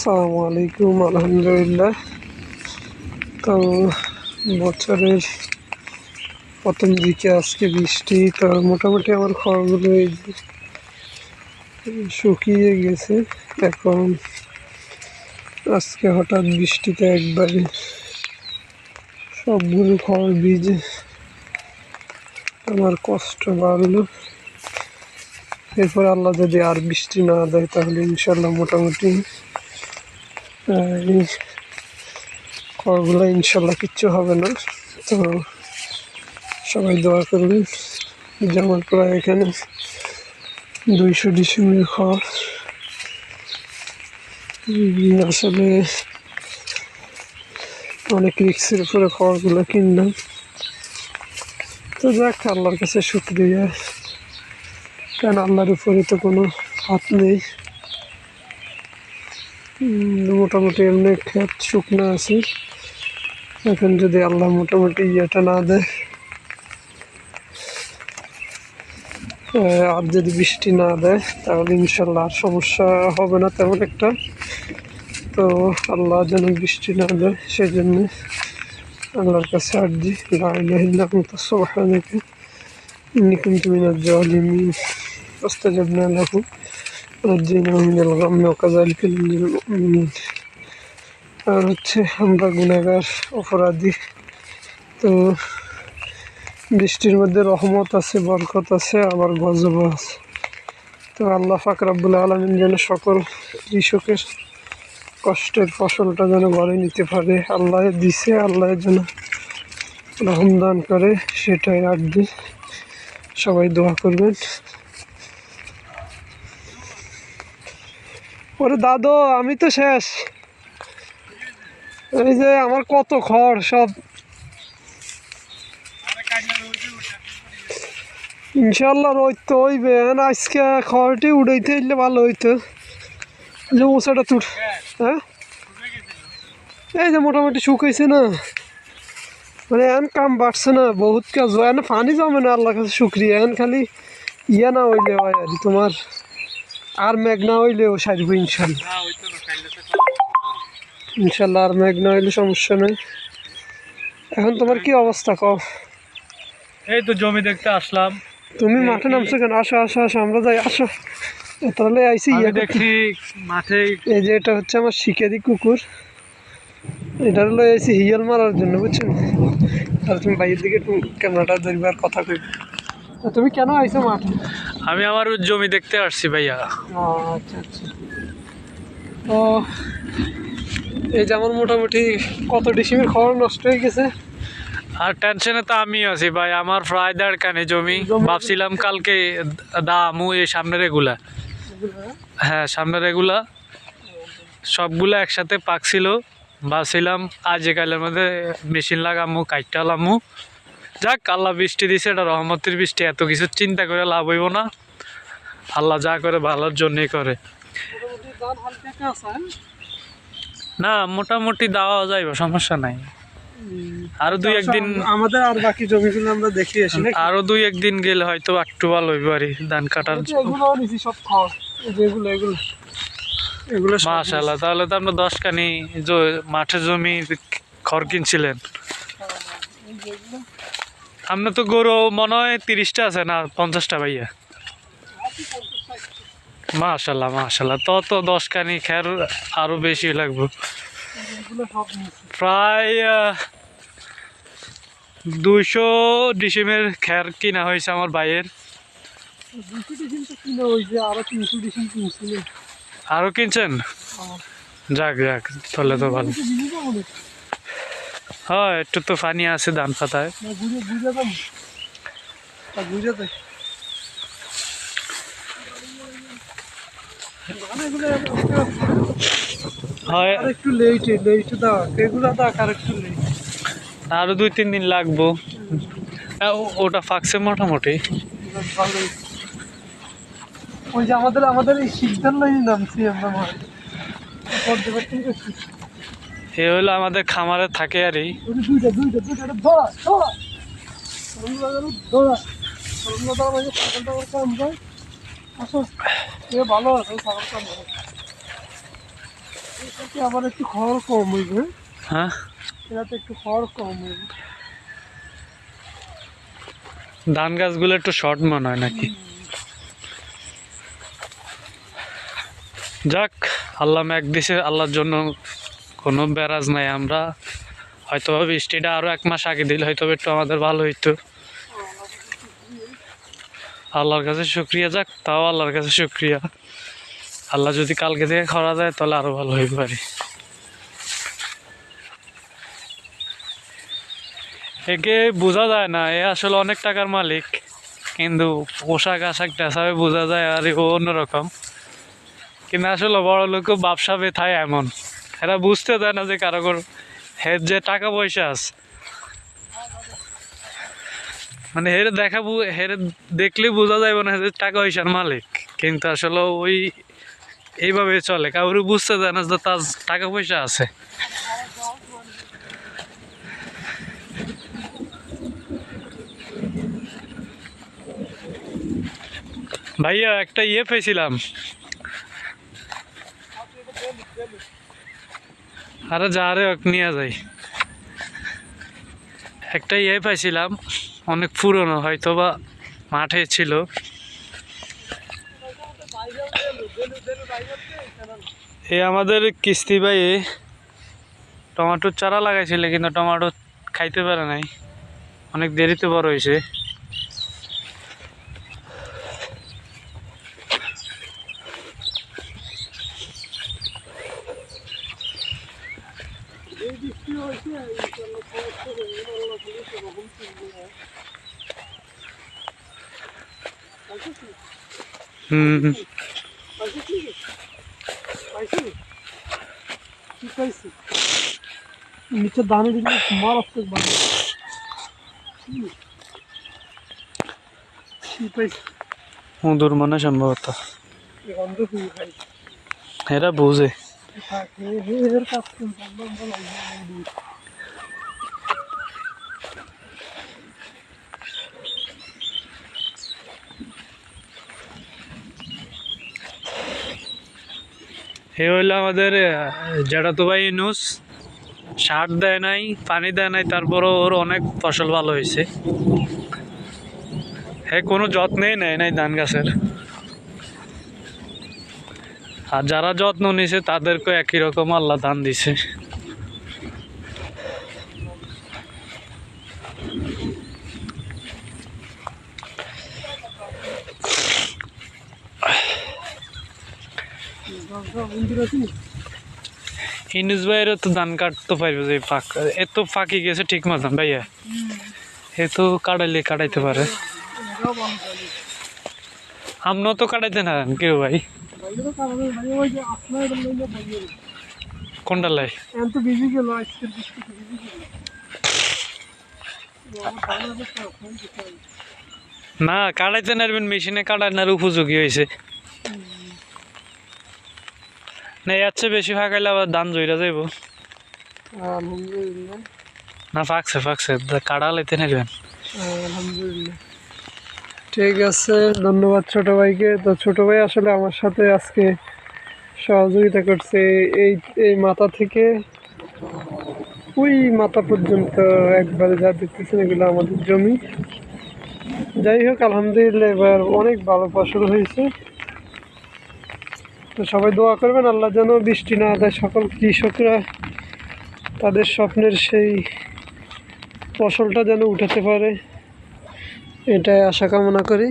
আসসালামু আলাইকুম। আলহামদুলিল্লাহ। তো বছরের প্রথম দিকে আজকে বৃষ্টি, তো মোটামুটি আমার খড়গুলো শুকিয়ে গেছে। এখন আজকে হঠাৎ বৃষ্টিতে একবারে সবগুলো খড় ভিজে আমার কষ্ট বাড়লো। এরপর আল্লাহ যদি আর বৃষ্টি না দেয় তাহলে ইনশাল্লাহ মোটামুটি এই খড়গুলো ইনশাল্লাহ কিচ্ছু হবে না। তো সবাই দোয়া করবেন। যেমন প্রায় এখানে 200 ডিসিমের খড়, আসলে অনেক রিক্সের উপরে খড়গুলো কিনলাম। তো যাক, আল্লাহর কাছে শুকরিয়া, কারণ আল্লাহর উপরে তো কোনো হাত নেই। মোটামুটি এমনি ক্ষেত শুকনো আছে। এখন যদি আল্লাহ মোটামুটি ইয়েটা না দেয়, আর যদি বৃষ্টি না দেয় তাহলে ইনশাল্লাহ আর সমস্যা হবে না তেমন একটা। তো আল্লাহ যেন বৃষ্টি না দেয় সেই জন্য আল্লাহর কাছে আরজি, লা ইলাহা ইল্লা আনতা সুবহানাকা ইন্নী কুনতু মিনাজ জালিমিন। ফাস্তাজাবনা লাহু ওয়ানাজ্জায়নাহু মিনাল গাম্মি ওয়া কাযালিকা নুনজিল মুমিনিন। আর হচ্ছে আমরা গুনাহগার, অপরাধী। তো বৃষ্টির মধ্যে রহমত আছে, বরকত আছে, আবার গজব আছে। তো আল্লাহ পাক রব্বুল আলামিন যেন সকল কৃষকের কষ্টের ফসলটা যেন ঘরে নিতে পারে, আল্লাহ দিছে, আল্লাহ যেন রহম দান করে, সেটাই আরজি। সবাই দোয়া করবেন। ওরে দাদু, আমি তো শেষ। এই যে আমার কত খড় সব ইনশাল্লাহ রোদ তো হইবে। আজকে খড়টি উড়াইতে এলে ভালো হইতো, যে মশাটা তুট। হ্যাঁ, এই যে মোটামুটি শুকাইছে না, মানে এখন কাম বাড়ছে না, বহুত কাজ হয় না, পানি জমে না। আল্লাহর কাছে শুক্রিয়া। এখন খালি ইয়া না হইলে হয় আর তোমার, আর মেঘ না হইলেও সারব ইনশাল্লাহ। ইনশাল্লাহ আর মেঘ না হইলে সমস্যা নেই। এখন তোমার কি অবস্থা কও? এই তো জমি দেখতে আসলাম। তুমি মাঠে নামছো কেন? আসো আসো আসো, আমরা যাই, আসো। তাহলে আইসি ইয়ে দেখছি মাঠে। এই যে এটা হচ্ছে আমার শিকারি কুকুর, এটা হলো এসি হিয়াল মারার জন্য, বুঝছো? আর তুমি বাইরের দিকে একটু ক্যামেরাটা ধরবার কথা কই। তুমি কেন আইছো মাঠে? আমি আমার জমি দেখতে আসছি ভাইয়া। আচ্ছা আচ্ছা। তো এই যে আমার মোটামুটি কত ডিসিমের খড় নষ্ট হয়ে গেছে। আর টেনশনে তো আমি আছি ভাই, আমার প্রায় 1.5 কানে জমি। ভাবছিলাম কালকে দামু এই সামনের এগুলা, হ্যাঁ সামনের এগুলা সবগুলা একসাথে পাকছিল। ভাবছিলাম আজ কালের মধ্যে মেশিন লাগামু, কাইটালামু। যাক, আল্লাহ বৃষ্টি দিছে, এটা রহমতের বৃষ্টি, এত কিছু চিন্তা করে লাভ হইব না। আল্লাহ যা করে ভালোর জন্যই করে। না, মোটামুটি দেওয়া যাইব, সমস্যা নাই। আরো 2-1 দিন আমাদের আর বাকি জমিগুলো আমরা দেখি আসি, আরো 2-1 দিন গেলে হয়তো একটু ভালো হইব আর ধান কাটার। এগুলো মাশাআল্লাহ, তাহলে তো আমরা 10 কানি মাঠে জমি খড় কিনছিলেন। আপনার তো গরু মনে হয় 30টা আছে না 50টা ভাইয়া? মাশাআল্লাহ মাশাআল্লাহ, তো 10 কানি খের আরো বেশি লাগবে। প্রায় 200 ডিসিমের খের কিনা হয়েছে আমার ভাইয়ের। আরো কিনছেন? যাক যাক, তাহলে তো ভালো। হ্যাঁ, একটু তো পানি আছে ধান পাতায়। হয় একটু লেট দাও, এগুলো দাও আর একটু লেট। আরো 2-3 দিন লাগবো। ওটা ফাঁকছে মোটামুটি। ওই যে আমাদের এই সিদ্ধান্ত নামছি আমরা, এ হলো আমাদের খামারে থাকে আর এই ভালো আছে। এটাতে আবার একটু খড় কম হইবে। হ্যাঁ, এটাতে একটু খড় কম হইবে। ধান গাছগুলো একটু শর্ট মনে হয় নাকি। যাক, আল্লাহ ম্যাক দিছে, আল্লাহর জন্য কোনো ব্যারাজ নাই। আমরা হয়তো বৃষ্টিটা আরো 1 মাস আগে দিলে হয়তো একটু আমাদের ভালো হইতো। আল্লাহর কাছে শুক্রিয়া। যাক, তাও আল্লাহর কাছে শুক্রিয়া। আল্লাহ যদি কালকে থেকে খরা যায় তাহলে আরো ভালো হইতে পারে। একে বোঝা যায় না, এ আসলে অনেক টাকার মালিক, কিন্তু পোশাক আশাক টেসাবে বোঝা যায় আর ও অন্যরকম। কিন্তু আসলে বড় লোক ব্যবসা বেথায় এমন, এরা বুঝতে দেয় না যে কারো হের যে টাকা পয়সা আছে, মানে হেরে দেখলে বোঝা যাবে না যে টাকা পয়সার মালিক, কিন্তু আসলে ওই এইভাবে চলে, কাউরে বুঝতে দেয় না যে তার টাকা পয়সা আছে। ভাইয়া একটা পেয়েছিলাম, আরে যা রে নিয়ে যাই। একটা পাইছিলাম, অনেক পুরনো, হয়তো বা মাঠে ছিল। আমাদের কিস্তি ভাই টমেটোর চারা লাগাইছিল, কিন্তু টমেটো খাইতে পারে নাই, অনেক দেরিতে বড় হয়েছে। নিচে দানে দিলে মারাত্মক ভালো। মধুর মনে সম্ভবত গন্ধ খুবই খাই। এরা বুঝে। এর কাজ এ হইলো আমাদের জ্যাঠাতো ভাই ইউনুস, সার দেয় নাই, পানি দেয় নাই, তারপরও ওর অনেক ফসল ভালো হয়েছে। হ্যাঁ, কোনো যত্নই নেয় নাই ধান গাছের। আর যারা যত্ন নিছে তাদেরকে একই রকম আল্লাহ ধান দিছে। ইনুস ভাইয়েরও তো ধান কাটতে পারবে যে এত ফাঁকি গেছে ঠিক মতন ভাইয়া, এ তো কাটাইতে পারে। আমরাও তো কাটাইতে না কেউ ভাই। কোনটা লাই না কাটাইতে নারবেন, মেশিনে কাটানোর উপযোগী হয়েছে না। এর চেয়ে বেশি ফাঁকাইলে আবার ধান জইরা যাইব। না ফাঁকছে কাটা লাইতে নারবেন। আলহামদুলিল্লাহ, ঠিক আছে, ধন্যবাদ ছোট ভাইকে। তো ছোট ভাই আসলে আমার সাথে আজকে সহযোগিতা করছে। এই মাথা থেকে ওই মাথা পর্যন্ত একবারে যা দেখতেছেন এগুলো আমাদের জমি। যাই হোক, আলহামদুলিল্লাহ এবার অনেক ভালো ফসল হয়েছে। তো সবাই দোয়া করবেন আল্লাহ যেন বৃষ্টি না দেয়, সকল কৃষকরা তাদের স্বপ্নের সেই ফসলটা যেন উঠাতে পারে, এটাই আশা কামনা করি।